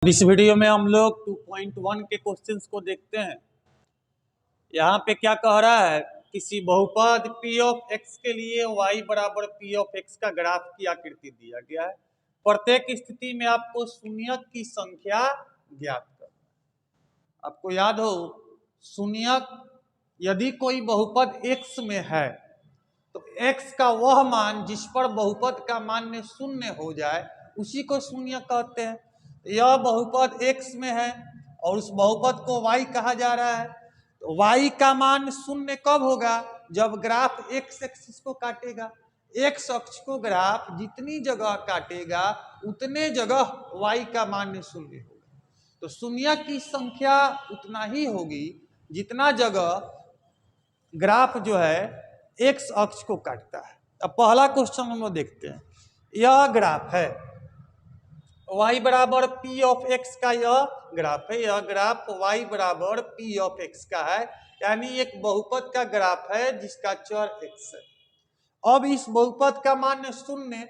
इस वीडियो में हम लोग 2.1 के क्वेश्चंस को देखते हैं। यहाँ पे क्या कह रहा है, किसी बहुपद p ऑफ x के लिए y बराबर p ऑफ x का ग्राफ की आकृति दिया गया है। प्रत्येक स्थिति में आपको शून्यक की संख्या ज्ञात करना है। आपको याद हो, शून्यक यदि कोई बहुपद x में है तो x का वह मान जिस पर बहुपद का मान में शून्य हो जाए उसी को शून्यक कहते हैं। यह बहुपद x में है और उस बहुपद को y कहा जा रहा है। तो y का मान शून्य कब होगा? जब ग्राफ x एक्सिस को काटेगा। x अक्ष को ग्राफ जितनी जगह काटेगा उतने जगह y का मान शून्य होगा। तो शून्य की संख्या उतना ही होगी जितना जगह ग्राफ जो है x अक्ष को काटता है। अब पहला क्वेश्चन हम लोग देखते हैं। यह ग्राफ है y बराबर p ऑफ x का, यह ग्राफ है। यह ग्राफ y बराबर p ऑफ x का है, यानी एक बहुपद का ग्राफ है जिसका चर x है। अब इस बहुपद का मान शून्य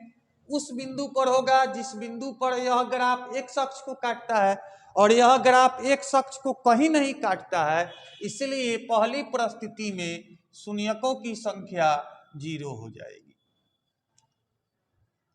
उस बिंदु पर होगा जिस बिंदु पर यह ग्राफ x अक्ष को काटता है, और यह ग्राफ x अक्ष को कहीं नहीं काटता है, इसलिए पहली परिस्थिति में शून्यकों की संख्या 0 हो जाएगी।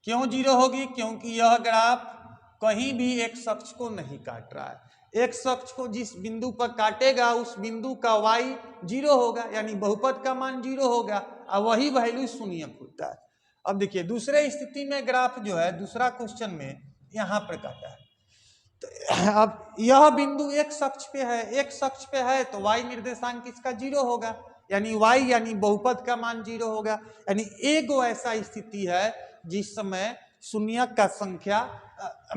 क्यों 0 होगी? क्योंकि यह ग्राफ कहीं भी x अक्ष को नहीं काट रहा है। x अक्ष को जिस बिंदु पर काटेगा उस बिंदु का y 0 होगा, यानी बहुपद का मान 0 होगा और वही वैल्यू शून्यक होता है। अब देखिए दूसरे स्थिति में ग्राफ जो है दूसरा क्वेश्चन में यहाँ पर काटा है, तो अब यह बिंदु x अक्ष पे है, x अक्ष पे है तो y निर्देशांक इसका 0 होगा, यानी y यानी बहुपद का मान 0 होगा। यानी एक ऐसा स्थिति है जिस समय शून्यक का संख्या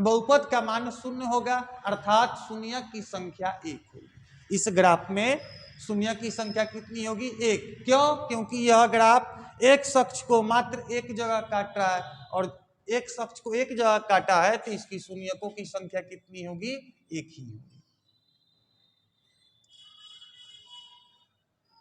बहुपद का मान शून्य होगा, अर्थात शून्यक की संख्या 1 होगी। इस ग्राफ में शून्यक की संख्या कितनी होगी? 1। क्यों? क्योंकि यह ग्राफ x अक्ष को मात्र एक जगह काट रहा है, और x अक्ष को एक जगह काटा है तो इसकी शून्यकों की संख्या कितनी होगी? 1 ही होगी।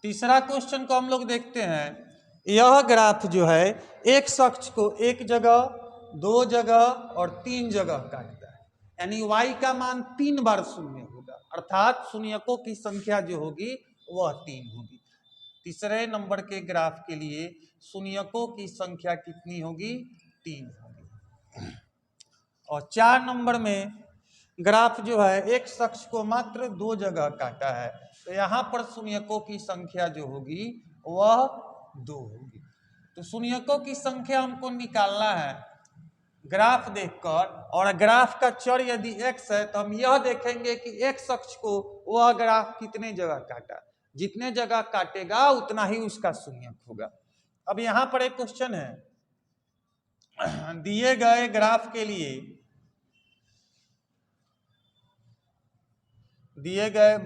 तीसरा क्वेश्चन को हम लोग देखते हैं। यह ग्राफ जो है x अक्ष को एक जगह, 2 जगह और 3 जगह काटता है, यानी y का मान 3 बार शून्य होगा, अर्थात शून्यकों की संख्या जो होगी वह 3 होगी। तीसरे नंबर के ग्राफ के लिए शून्यकों की संख्या कितनी होगी? 3 होगी। और 4 नंबर में ग्राफ जो है x अक्ष को मात्र 2 जगह काटा है, तो यहाँ पर शून्यकों की संख्या जो होगी वह 2 होगी। तो शून्यकों की संख्या हमको निकालना है ग्राफ देखकर, और ग्राफ का चर यदि x है तो हम यह देखेंगे कि x अक्ष को वह ग्राफ कितने जगह काटा। जितने जगह काटेगा उतना ही उसका शून्यक होगा। अब यहाँ पर एक क्वेश्चन है, दिए गए ग्राफ के लिए दिए गए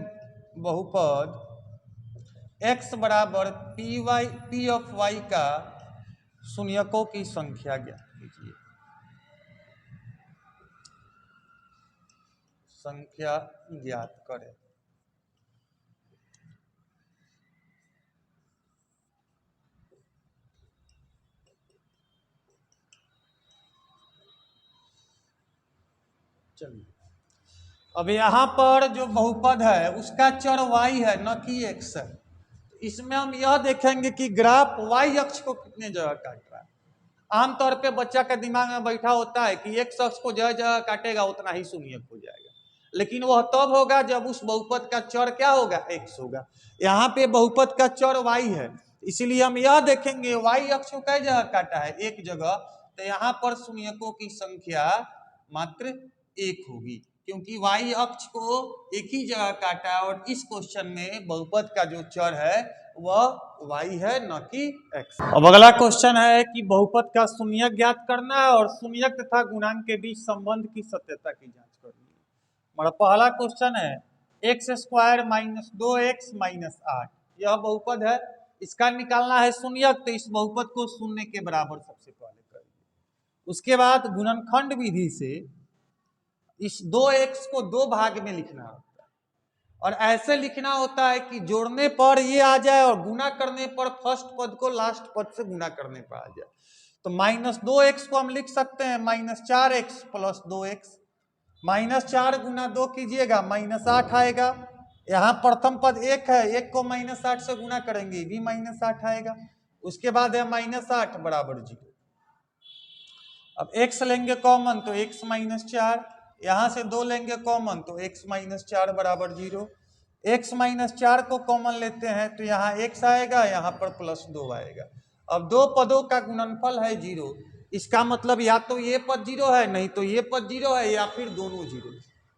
बहुपद x बराबर p ऑफ y का शून्यकों की संख्या ज्ञात कीजिए। संख्या ज्ञात करें। चलिए, अब यहाँ पर जो बहुपद है उसका चर y है, न कि x है। इसमें हम यह देखेंगे कि ग्राफ y अक्ष को कितने जगह काट रहा है। आमतौर पे बच्चा का दिमाग में बैठा होता है कि x अक्ष को जगह जगह काटेगा उतना ही शून्यक हो जाएगा, लेकिन वह तब होगा जब उस बहुपद का चर क्या होगा? x होगा। यहाँ पे बहुपद का चर y है, इसलिए हम यह देखेंगे y अक्ष को कई जगह काटा है? एक जगह, तो यहाँ पर शून्यकों की संख्या मात्र 1 होगी, क्योंकि y अक्ष को एक ही जगह काटा है, और इस क्वेश्चन में बहुपद का जो चर है वह y है, न कि x। अब अगला क्वेश्चन है कि बहुपद का शून्यक ज्ञात करना है और शून्यक तथा गुणांक के बीच संबंध की सत्यता की जांच करनी है। हमारा पहला क्वेश्चन है x² माइनस 2x माइनस 8, यह बहुपद है, इसका निकालना है शून्यक, तो इस बहुपद को शून्य के बराबर सबसे पहले करेंगे। उसके बाद गुणनखंड विधि से इस 2x को 2 भाग में लिखना होता है, और ऐसे लिखना होता है कि जोड़ने पर ये आ जाए और गुना करने पर फर्स्ट पद को लास्ट पद से गुना करने पर आ जाए। तो -2x को हम लिख सकते हैं -4x + 2x, -4 गुना 2 कीजिएगा -8 आएगा। यहाँ प्रथम पद 1 है, 1 को -8 से गुना करेंगे भी -8 आएगा। उसके बाद है -8 बराबर 0। अब x लेंगे कॉमन तो x -4, यहाँ से 2 लेंगे कॉमन तो x -4 बराबर 0। x -4 को कॉमन लेते हैं तो यहाँ x आएगा, यहाँ पर +2 आएगा। अब दो पदों का गुणनफल है 0, इसका मतलब या तो ये पद 0 है, नहीं तो ये पद 0 है, या फिर दोनों 0,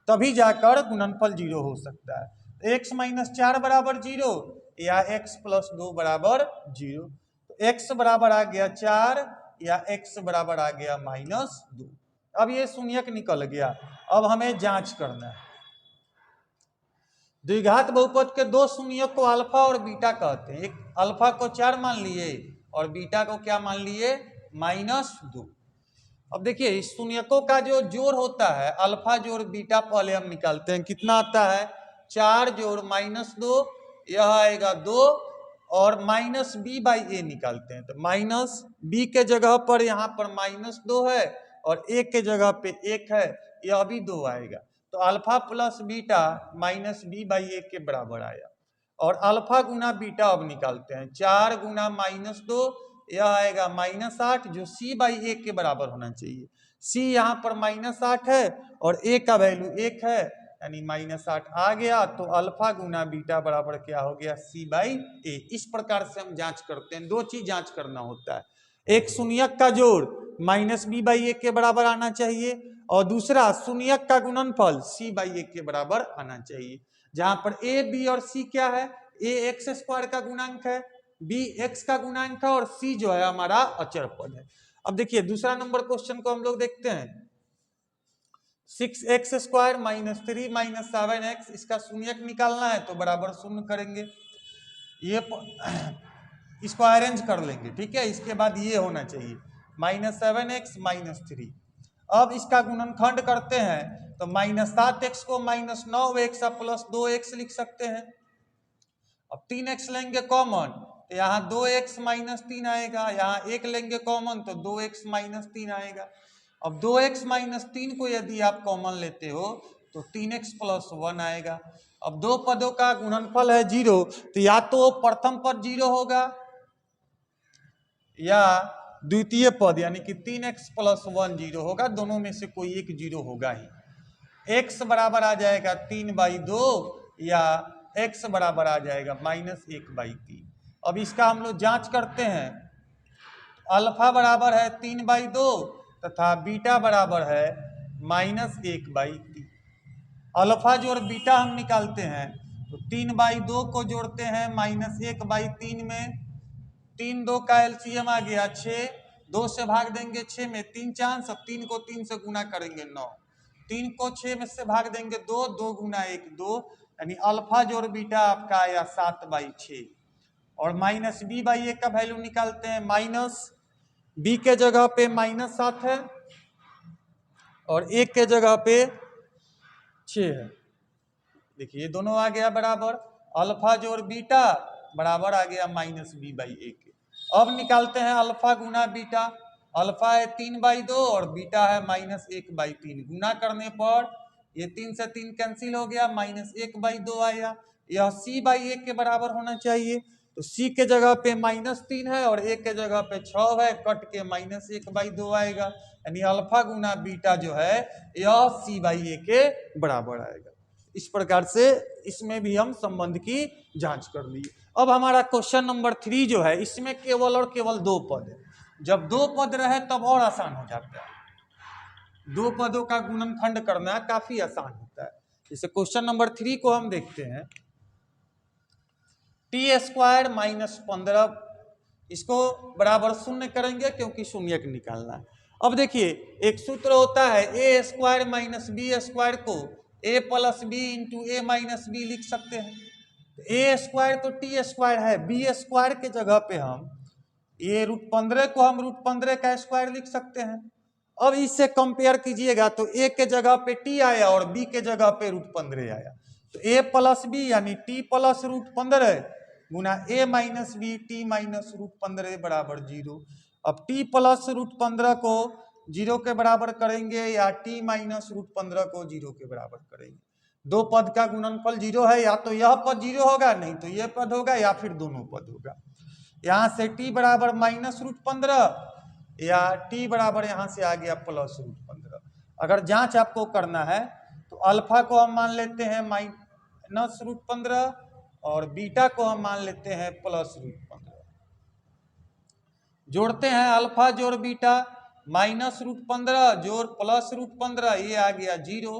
तभी जाकर गुणनफल 0 हो सकता है। x -4 बराबर 0 या x +2 बराबर 0। तो x बराबर आ गया 4 या x बराबर आ गया -2। अब ये शून्यक निकल गया। अब हमें जांच करना है। द्विघात बहुपद के दो शून्यक को अल्फा और बीटा कहते हैं। एक अल्फा को 4 मान लिए और बीटा को क्या मान लिए, -2। अब देखिए इस शून्यकों का जो जोड़ होता है अल्फा जोड़ बीटा, पहले हम निकालते हैं। कितना आता है, 4 जोड़ -2, यह आएगा 2, और -b/a निकालते हैं। तो -b के जगह पर यहाँ पर -2 है और a के जगह पे 1 है, यह भी 2 आएगा। तो अल्फा प्लस बीटा -b/a के बराबर आया। और अल्फा गुना बीटा अब निकालते हैं। 4 गुना -2, यह आएगा -8, जो c/a के बराबर होना चाहिए। c यहाँ पर -8 है और a का वैल्यू 1 है, यानी -8 आ गया। तो अल्फा गुना बीटा बराबर क्या हो गया, c/a। इस प्रकार से हम जांच करते हैं। दो चीज जांच करना होता है, एक शून्यक का जोड़ -b/a के बराबर आना चाहिए, और दूसरा शून्यक का गुणनफल c/a के बराबर आना चाहिए। जहां पर a, b और c क्या है, a x² का गुणांक है, b x का गुणांक है, और c जो है हमारा अचर पद है। अब देखिए दूसरा नंबर क्वेश्चन को हम लोग देखते हैं। 6x² - 3 - 7x, इसका शून्यक निकालना है तो बराबर 0 करेंगे। ये इसको अरेंज कर लेंगे, ठीक है। इसके बाद ये होना चाहिए -7x - 3। अब इसका गुणनखंड करते हैं तो -7x को -9x + 2x लिख सकते हैं। अब 3x लेंगे कॉमन तो यहाँ 2x - 3 आएगा, यहाँ 1 लेंगे कॉमन तो 2x - 3 आएगा। अब 2x - 3 को यदि आप कॉमन लेते हो तो 3x + 1 आएगा। अब दो पदों का गुणनफल है 0, तो या तो प्रथम पद 0 होगा या द्वितीय पद यानी कि 3x + 1 0 होगा। दोनों में से कोई एक 0 होगा ही। x बराबर आ जाएगा 3/2 या x बराबर आ जाएगा -1/3। अब इसका हम लोग जांच करते हैं। अल्फा बराबर है 3/2 तथा बीटा बराबर है -1/3। अल्फा जोड़ बीटा हम निकालते हैं तो 3/2 को जोड़ते हैं -1/3 में, 3 2 का एलसीएम आ गया 6, 2 से भाग देंगे 6 में, 3 चांस, 3 को 3 से गुना करेंगे 9, 3 को 6 में से भाग देंगे 2, 2 गुना 1 2, यानी अल्फा जोड़ बीटा आपका आया 7/6। और -b/a का वैल्यू निकालते हैं। -b के जगह पे -7 है और 1 के जगह पे 6 है। देखिए ये दोनों आ गया बराबर, अल्फा जोड़ बीटा बराबर आ गया -b/a के। अब निकालते हैं अल्फा गुना बीटा। अल्फा है 3/2 और बीटा है -1/3। गुना करने पर ये 3 से 3 कैंसिल हो गया, -1/2 आया। यह c/a के बराबर होना चाहिए। तो c के जगह पे -3 है और a के जगह पे 6 है, कट के -1/2 आएगा, यानी अल्फा गुना बीटा जो है यह c/a के बराबर आएगा। इस प्रकार से इसमें भी हम संबंध की जांच कर लिए। अब हमारा क्वेश्चन नंबर 3 जो है, इसमें केवल और केवल 2 पद है। जब 2 पद रहे तब और आसान हो जाता है। 2 पदों का गुणनखंड करना काफी आसान होता है। जैसे क्वेश्चन नंबर 3 को हम देखते हैं। t² - 15, इसको बराबर 0 करेंगे क्योंकि शून्यक निकालना है। अब देखिए एक सूत्र होता है a² - b² को a + b × a - b लिख सकते हैं। a² तो t² है, b² के जगह पे हम ये √15 को हम √15 का स्क्वायर लिख सकते हैं। अब इससे कंपेयर कीजिएगा तो a के जगह पे t आया और b के जगह पे √15 आया। तो a + b यानी t + √15 Guna a - b t - √15 बराबर 0। अब t + √15 को जीरो के बराबर करेंगे या t माइनस रूट 15 को जीरो के बराबर करेंगे। दो पद का गुणनफल जीरो है, या तो यह पद जीरो होगा, नहीं तो यह पद होगा, या फिर दोनों पद होगा। यहाँ से t बराबर माइनस रूट 15 या t बराबर यहाँ से आ गया प्लस रूट 15। अगर जांच आपको करना है तो अल्फा को हम मान लेते हैं माइनस रूट 15 और बीटा को हम मान लेते हैं प्लस रूट 15। जोड़ते हैं अल्फा जोड़ बीटा, माइनस रूट 15 जोड़ प्लस रूट 15, ये आ गया जीरो।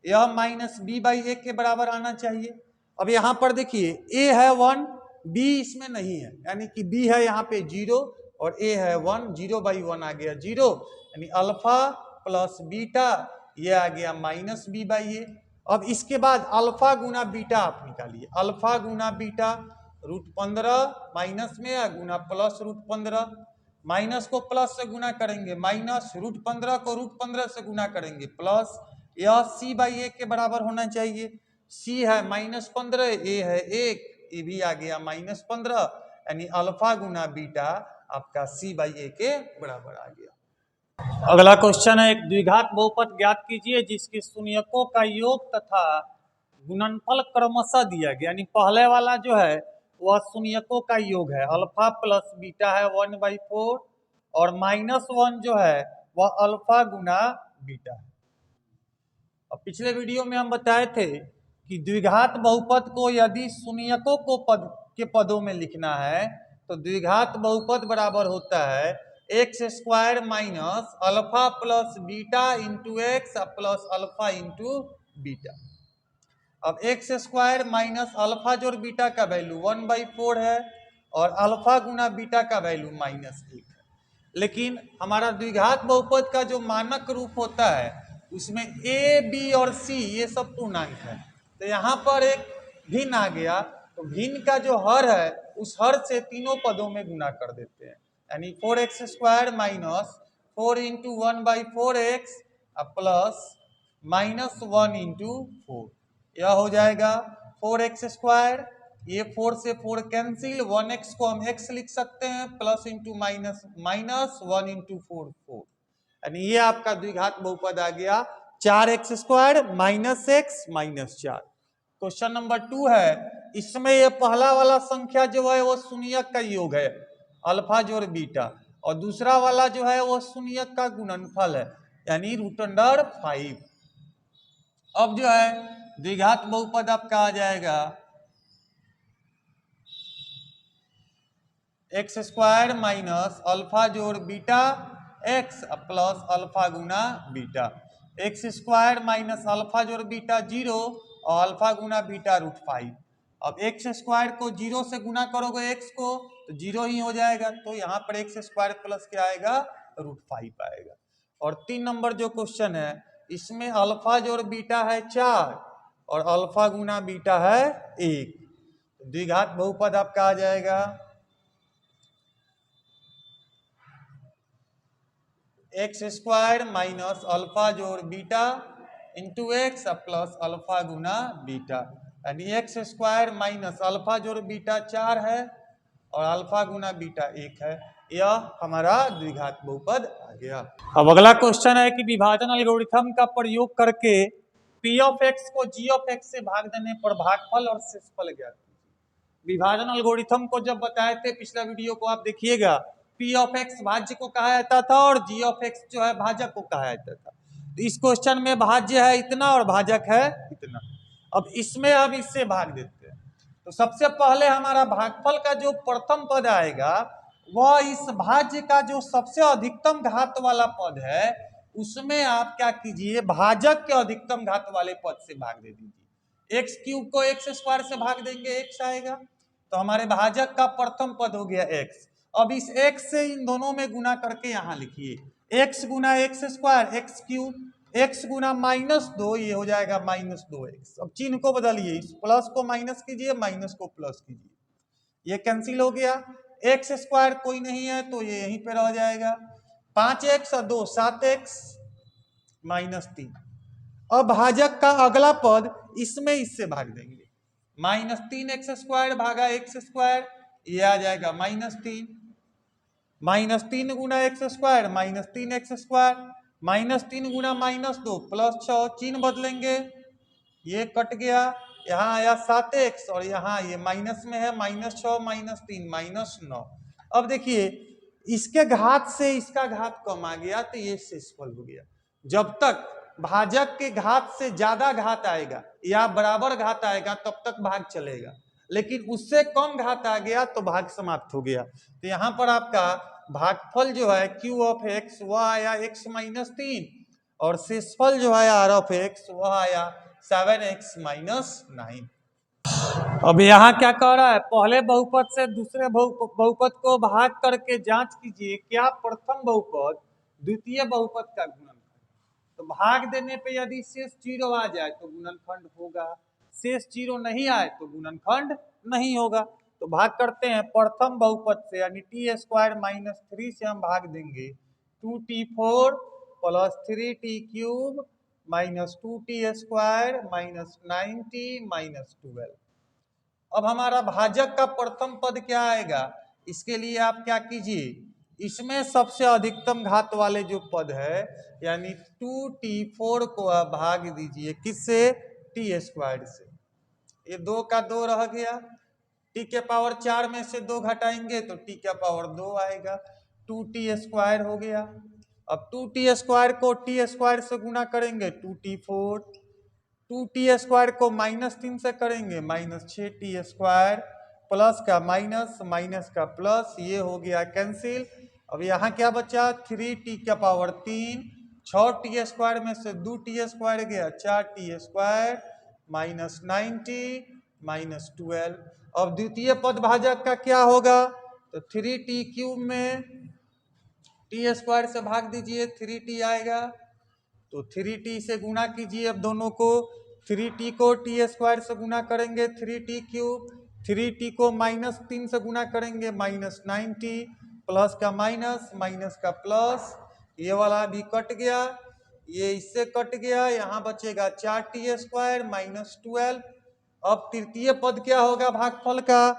यह माइनस बी बाई ए के बराबर आना चाहिए। अब यहाँ पर देखिए ए है 1, बी इसमें नहीं है, यानी कि बी है यहाँ पे जीरो और ए है 1, 0 बाई 1 आ गया जीरो, यानी अल्फा प्लस बीटा ये आ गया माइनस बी बाई ए। अब इसके बाद अल्फा गुना बीटा आप निकालिए, अल्फा गुना बीटा रूट 15 माइनस में या गुना प्लस रूट 15, माइनस को प्लस से गुना करेंगे माइनस, रूट 15 को रूट 15 से गुना करेंगे प्लस, यह सी बाई ए के बराबर होना चाहिए। सी है माइनस 15, ए है 1, ये भी आ गया माइनस 15, यानी अल्फा गुना बीटा आपका सी बाई ए के बराबर आ गया। अगला क्वेश्चन है, एक द्विघात बहुपद ज्ञात कीजिए जिसके शून्यकों का योग तथा गुणनफल क्रमशः दिया गया, यानी पहले वाला जो है वह शून्यकों का योग है, अल्फा प्लस बीटा है 1/4 और -1 जो है वह अल्फा गुना बीटा है। अब पिछले वीडियो में हम बताए थे कि द्विघात बहुपद को यदि शून्यकों को पदों में लिखना है तो द्विघात बहुपद बराबर होता है x square minus alpha plus beta into x plus alpha into beta. अब एक्स स्क्वायर माइनस अल्फा जोड़ बीटा का वैल्यू 1/4 है और अल्फा गुना बीटा का वैल्यू -1 है। लेकिन हमारा द्विघात बहुपद का जो मानक रूप होता है उसमें ए बी और सी ये सब पूर्णांक है, तो यहाँ पर एक भिन्न आ गया, तो भिन्न का जो हर है उस हर से तीनों पदों में गुना कर देते हैं, यानी 4x square minus 4 into 1/4x plus -1 into 4, यह हो जाएगा 4x स्क्वायर, ये 4 से 4 कैंसिल, 1x को हम x लिख सकते हैं, प्लस इंटू माइनस 1 इंटू 4 4, यानी ये आपका द्विघात बहुपद आ गया 4x square minus x minus 4। Question number 2 है, इसमें ये पहला वाला संख्या जो है वो शून्यक का योग है अल्फा जोड़ बीटा, और दूसरा वाला जो है वो शून्यक का गुणनफल है यानी √5। अब जो है द्विघात बहुपद आपका आ जाएगा एक्स स्क्वायर माइनस अल्फा जोड़ बीटा एक्स प्लस अल्फा गुना beta, x square minus alpha जोड़ बीटा 0 और अल्फा गुना बीटा √5। अब एक्स स्क्वायर को 0 से गुना करोगे एक्स को तो 0 ही हो जाएगा, तो यहाँ पर एक्स स्क्वायर प्लस क्या आएगा √5 आएगा। और 3 नंबर जो क्वेश्चन है इसमें अल्फा जोड़ बीटा है 4 और अल्फा गुना बीटा है 1, द्विघात बहुपद आपका आ जाएगा एक्स स्क्वायर माइनस अल्फा जोड़ beta into x plus alpha गुना बीटा, यानी एक्स स्क्वायर माइनस अल्फा जोड़ बीटा 4 है और अल्फा गुना बीटा 1 है, यह हमारा द्विघात बहुपद आ गया। अब अगला क्वेश्चन है कि विभाजन एल्गोरिथम का प्रयोग करके पी ऑफ एक्स को जी ऑफ एक्स से भाग देने पर भागफल और शेषफल ज्ञात कीजिए। विभाजन एल्गोरिथम को जब बताए थे पिछला वीडियो को आप देखिएगा, पी ऑफ एक्स भाज्य को कहा जाता था और जी ऑफ एक्स जो है भाजक को कहा जाता था। तो इस क्वेश्चन में भाज्य है इतना और भाजक है इतना। अब इसमें हम इससे भाग देते हैं, तो सबसे पहले हमारा भागफल का जो प्रथम पद आएगा वह इस भाज्य का जो सबसे अधिकतम घात वाला पद है उसमें आप क्या कीजिए, भाजक के अधिकतम घात वाले पद से भाग दे दीजिए। एक्स क्यूब को एक्स स्क्वायर से भाग देंगे एक्स आएगा, तो हमारे भाजक का प्रथम पद हो गया एक्स। अब इस x से इन दोनों में गुना करके यहाँ लिखिए, x गुना x square x cube, x गुना -2 ये हो जाएगा -2x। अब चिन्ह को बदलिए, इस प्लस को माइनस कीजिए, माइनस को प्लस कीजिए, ये कैंसिल हो गया। एक्स स्क्वायर कोई नहीं है तो ये यहीं पे रह जाएगा, 5x और 2 7x -3। अब भाजक का अगला पद इसमें इससे भाग देंगे, -3x स्क्वायर भागा एक्स स्क्वायर, ये आ जाएगा -3 -3 गुना एक्स स्क्वायर -3x², -3 गुना -2 +6, चिन्ह बदलेंगे, ये कट गया, यहाँ आया 7x और यहाँ ये माइनस में है, -6 -3 -9। अब देखिए इसके घात से इसका घात कम आ गया तो ये शेषफल हो गया। जब तक भाजक के घात से ज्यादा घात आएगा या बराबर घात आएगा तब तक भाग चलेगा, लेकिन उससे कम घात आ गया तो भाग समाप्त हो गया। तो यहाँ पर आपका भागफल जो है q ऑफ x वह आया x -3 और शेषफल जो है r ऑफ x वह आया 7x - 9। अब यहाँ क्या कह रहा है, पहले बहुपद से दूसरे बहुपद को भाग करके जांच कीजिए क्या प्रथम बहुपद द्वितीय बहुपद का गुणनखंड। तो भाग देने पे यदि शेष 0 आ जाए तो गुणनखंड होगा, शेष 0 नहीं आए तो गुणनखंड नहीं होगा। तो भाग करते हैं प्रथम बहुपद से यानी t² - 3 से हम भाग देंगे 2t4 + 3t³ -2t² -9t -12। अब हमारा भाजक का प्रथम पद क्या आएगा, इसके लिए आप क्या कीजिए, इसमें सबसे अधिकतम घात वाले जो पद है यानी 2t4 को आप भाग दीजिए किससे, t² से। ये 2 का 2 रह गया, t के पावर 4 में से 2 घटाएंगे तो t के पावर 2 आएगा, 2t² हो गया। अब 2t² को t² से गुना करेंगे 2t4, 2t² को -3 से करेंगे -6t² प्लस का माइनस, माइनस का प्लस, ये हो गया कैंसिल। अब यहाँ क्या बचा 3t का पावर 3, 6t² में से 2t² गया 4t² -9t -12। अब द्वितीय पद भाजक का क्या होगा, तो 3t³ में t² से भाग दीजिए 3t आएगा, तो 3t से गुना कीजिए। अब दोनों को 3t को t² से गुना करेंगे 3t³ 3t को -3 से गुना करेंगे -9t प्लस का माइनस, माइनस का प्लस, ये वाला भी कट गया, ये इससे कट गया, यहाँ बचेगा 4t² -12। अब तृतीय पद क्या होगा भागफल का,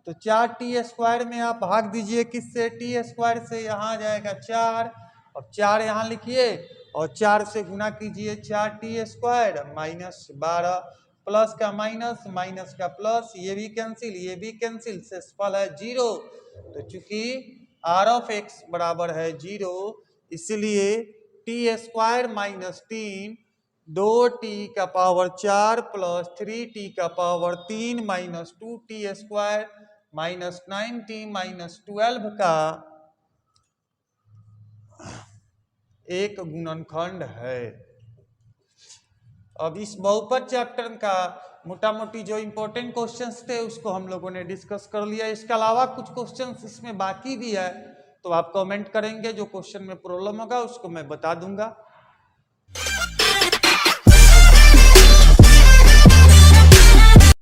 तो 4t² में आप भाग दीजिए किससे, t² से, यहाँ आ जाएगा 4। अब 4 यहाँ लिखिए और 4 से गुना कीजिए 4t² -12 प्लस का माइनस, माइनस का प्लस, ये भी कैंसिल, ये भी कैंसिल, शेषफल है 0। तो चूंकि r ऑफ x बराबर है 0 इसलिए t² -3 2t का पावर 4 प्लस 3t का पावर 3 -2t² -9t -12 का एक गुणनखंड है। अब इस बहुपद चैप्टर का मोटा मोटी जो इम्पोर्टेंट क्वेश्चंस थे उसको हम लोगों ने डिस्कस कर लिया। इसके अलावा कुछ क्वेश्चंस इसमें बाकी भी है, तो आप कमेंट करेंगे, जो क्वेश्चन में प्रॉब्लम होगा उसको मैं बता दूंगा।